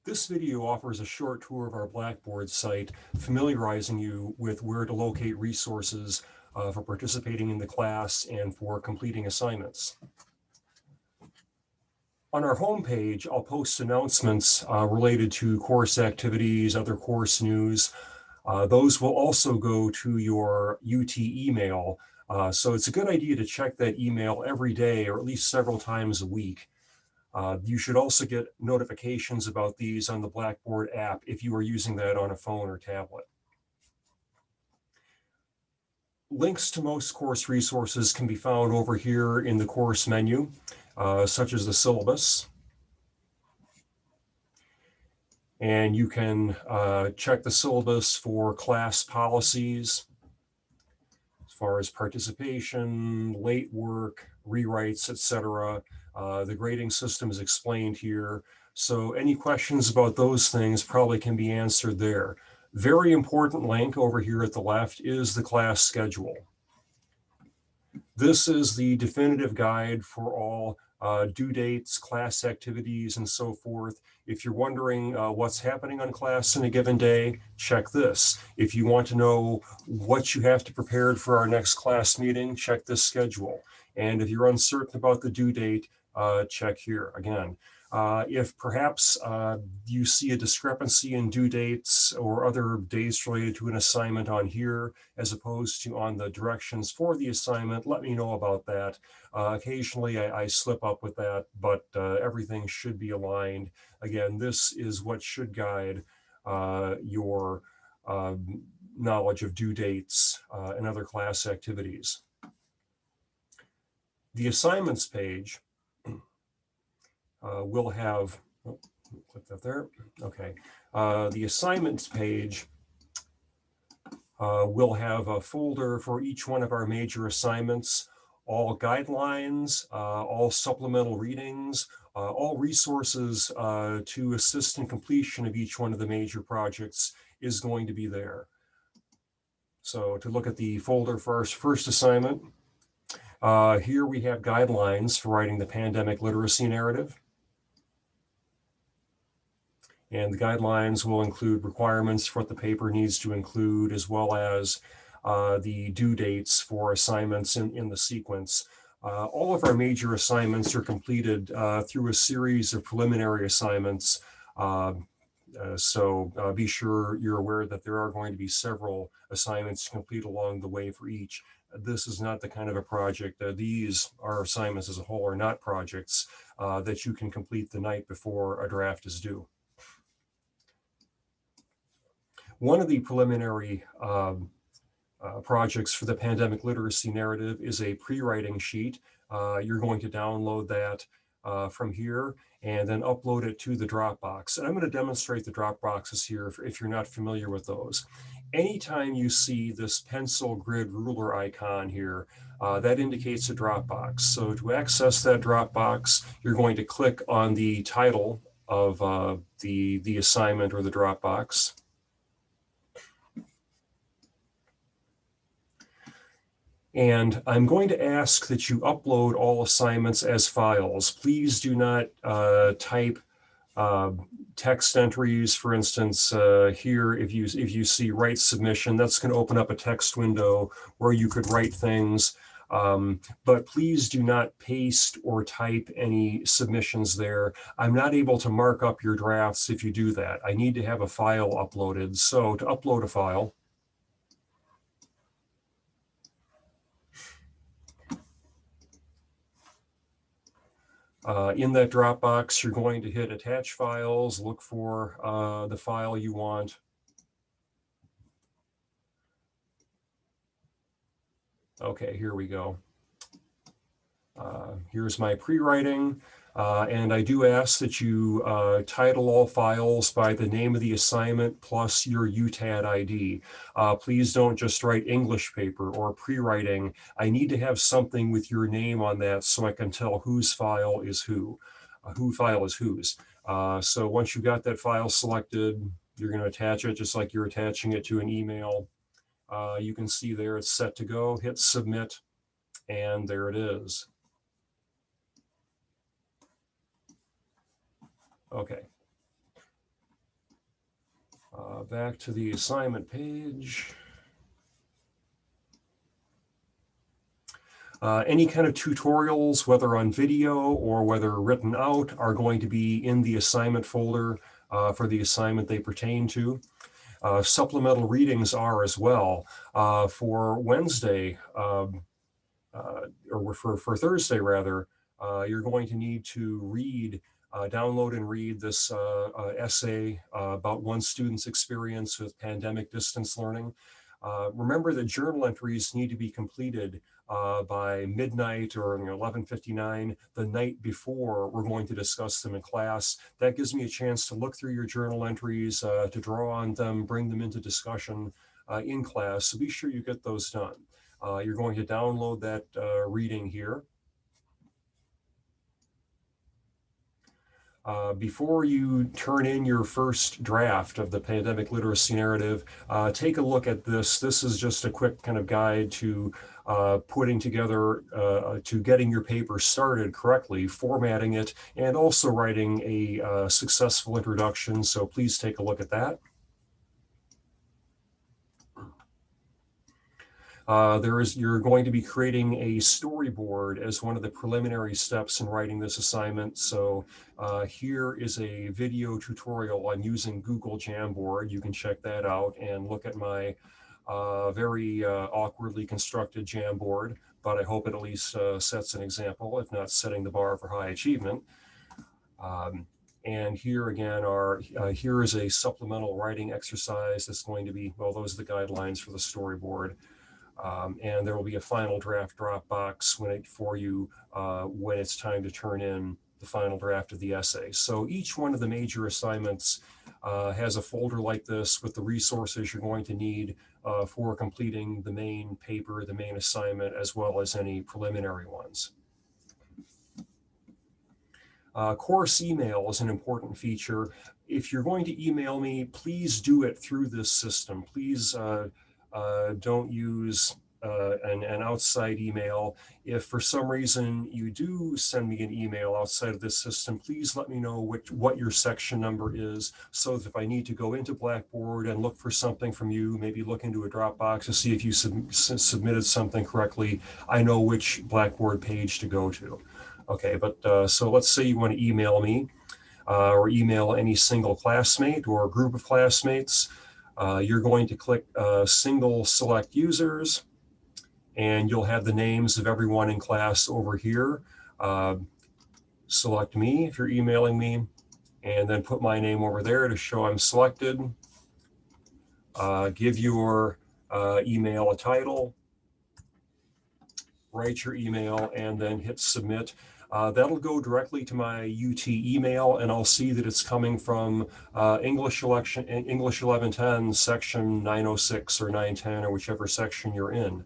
This video offers a short tour of our Blackboard site, familiarizing you with where to locate resources for participating in the class and for completing assignments. On our homepage, I'll post announcements related to course activities, other course news. Those will also go to your UT email. So it's a good idea to check that email every day or at least several times a week. You should also get notifications about these on the Blackboard app if you are using that on a phone or tablet. Links to most course resources can be found over here in the course menu, such as the syllabus. And you can check the syllabus for class policies, as far as participation, late work, rewrites, etc. The grading system is explained here. So any questions about those things probably can be answered there. Very important link over here at the left is the class schedule. This is the definitive guide for all due dates, class activities, and so forth. If you're wondering what's happening on class in a given day, check this. If you want to know what you have to prepare for our next class meeting, check this schedule. And if you're uncertain about the due date, check here again. If perhaps you see a discrepancy in due dates or other dates related to an assignment on here, as opposed to on the directions for the assignment, let me know about that. Occasionally I slip up with that, but everything should be aligned. Again, this is what should guide your knowledge of due dates and other class activities. The assignments page will have, click that there, okay. The assignments page will have a folder for each one of our major assignments, all guidelines, all supplemental readings, all resources to assist in completion of each one of the major projects is going to be there. So to look at the folder for our first assignment, here we have guidelines for writing the pandemic literacy narrative. And the guidelines will include requirements for what the paper needs to include, as well as the due dates for assignments in the sequence. All of our major assignments are completed through a series of preliminary assignments. So be sure you're aware that there are going to be several assignments to complete along the way for each. This is not the kind of a project. These are assignments as a whole, are not projects that you can complete the night before a draft is due. One of the preliminary projects for the pandemic literacy narrative is a pre-writing sheet. You're going to download that from here and then upload it to the Dropbox. And I'm going to demonstrate the Dropboxes here if you're not familiar with those. Anytime you see this pencil grid ruler icon here, that indicates a Dropbox. So to access that Dropbox, you're going to click on the title of the assignment or the Dropbox. And I'm going to ask that you upload all assignments as files. Please do not type text entries. For instance, here, if you see write submission, that's going to open up a text window where you could write things. But please do not paste or type any submissions there. I'm not able to mark up your drafts if you do that. I need to have a file uploaded. So to upload a file, in that Dropbox, you're going to hit Attach Files, look for the file you want. Okay, here we go. Here's my pre-writing, and I do ask that you title all files by the name of the assignment plus your UTAD ID. Please don't just write English paper or pre-writing. I need to have something with your name on that so I can tell whose file is whose. So once you've got that file selected, you're going to attach it just like you're attaching it to an email. You can see there it's set to go. Hit submit, and there it is. Okay. Back to the assignment page. Any kind of tutorials, whether on video or whether written out, are going to be in the assignment folder for the assignment they pertain to. Supplemental readings are as well. For Wednesday, or for Thursday rather, you're going to need to read, download and read this essay about one student's experience with pandemic distance learning. Remember that journal entries need to be completed by midnight or 11:59 the night before we're going to discuss them in class. That gives me a chance to look through your journal entries, to draw on them, bring them into discussion in class. So be sure you get those done. You're going to download that reading here. Before you turn in your first draft of the pandemic literacy narrative, take a look at this. This is just a quick kind of guide to putting together, to getting your paper started correctly, formatting it, and also writing a successful introduction. So please take a look at that. You're going to be creating a storyboard as one of the preliminary steps in writing this assignment. So here is a video tutorial on using Google Jamboard. You can check that out and look at my very awkwardly constructed Jamboard, but I hope it at least sets an example, if not setting the bar for high achievement. And here again here is a supplemental writing exercise that's going to be, well, those are the guidelines for the storyboard. And there will be a final draft Dropbox for you when it's time to turn in the final draft of the essay. So each one of the major assignments has a folder like this with the resources you're going to need for completing the main paper, the main assignment, as well as any preliminary ones. Course email is an important feature. If you're going to email me, please do it through this system. Please don't use an outside email. If for some reason you do send me an email outside of this system, please let me know what your section number is, so that if I need to go into Blackboard and look for something from you, maybe look into a Dropbox to see if you submitted something correctly, I know which Blackboard page to go to. Okay, but so let's say you want to email me or email any single classmate or group of classmates. You're going to click single select users, and you'll have the names of everyone in class over here. Select me if you're emailing me, and then put my name over there to show I'm selected. Give your email a title, write your email, and then hit submit. That'll go directly to my UT email, and I'll see that it's coming from English 1110 section 906 or 910, or whichever section you're in.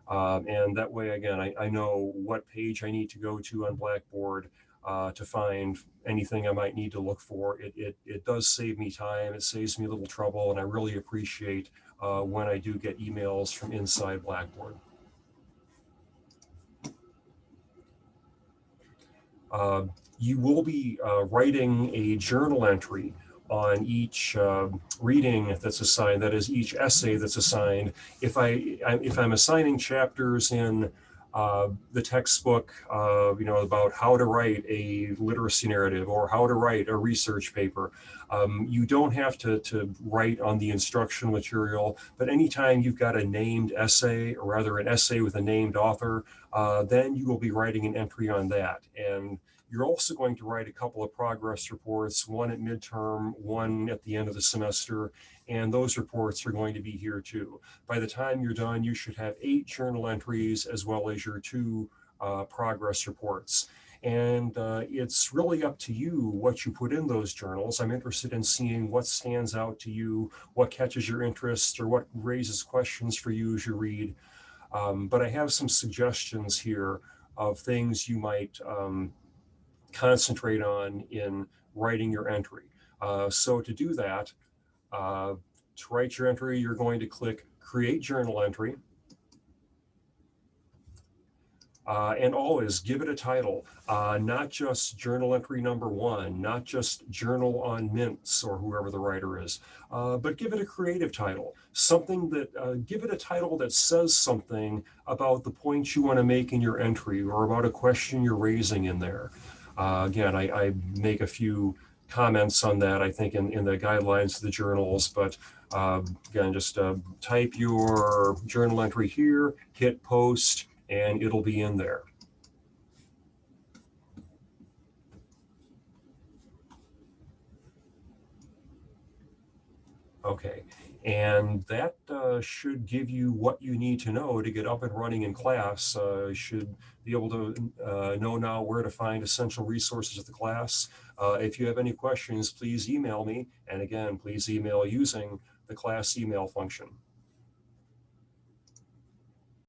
And that way, again, I know what page I need to go to on Blackboard to find anything I might need to look for. It does save me time, it saves me a little trouble, and I really appreciate when I do get emails from inside Blackboard. You will be writing a journal entry on each reading that's assigned, that is each essay that's assigned. If I'm assigning chapters in the textbook, about how to write a literacy narrative or how to write a research paper, you don't have to write on the instructional material, but anytime you've got a named essay, or rather an essay with a named author, then you will be writing an entry on that. And you're also going to write a couple of progress reports, one at midterm, one at the end of the semester, and those reports are going to be here too. By the time you're done, you should have 8 journal entries as well as your 2 progress reports. And it's really up to you what you put in those journals. I'm interested in seeing what stands out to you, what catches your interest, or what raises questions for you as you read. But I have some suggestions here of things you might concentrate on in writing your entry. So to do that, to write your entry, you're going to click Create Journal Entry. And always give it a title, not just journal entry number 1, not just journal on mints or whoever the writer is, but give it a creative title, something that, give it a title that says something about the points you want to make in your entry or about a question you're raising in there. Again, I make a few comments on that, I think, in the guidelines of the journals, but again, just type your journal entry here, hit post, and it'll be in there. Okay, and that should give you what you need to know to get up and running in class. Should be able to know now where to find essential resources of the class. If you have any questions, please email me. And again, please email using the class email function.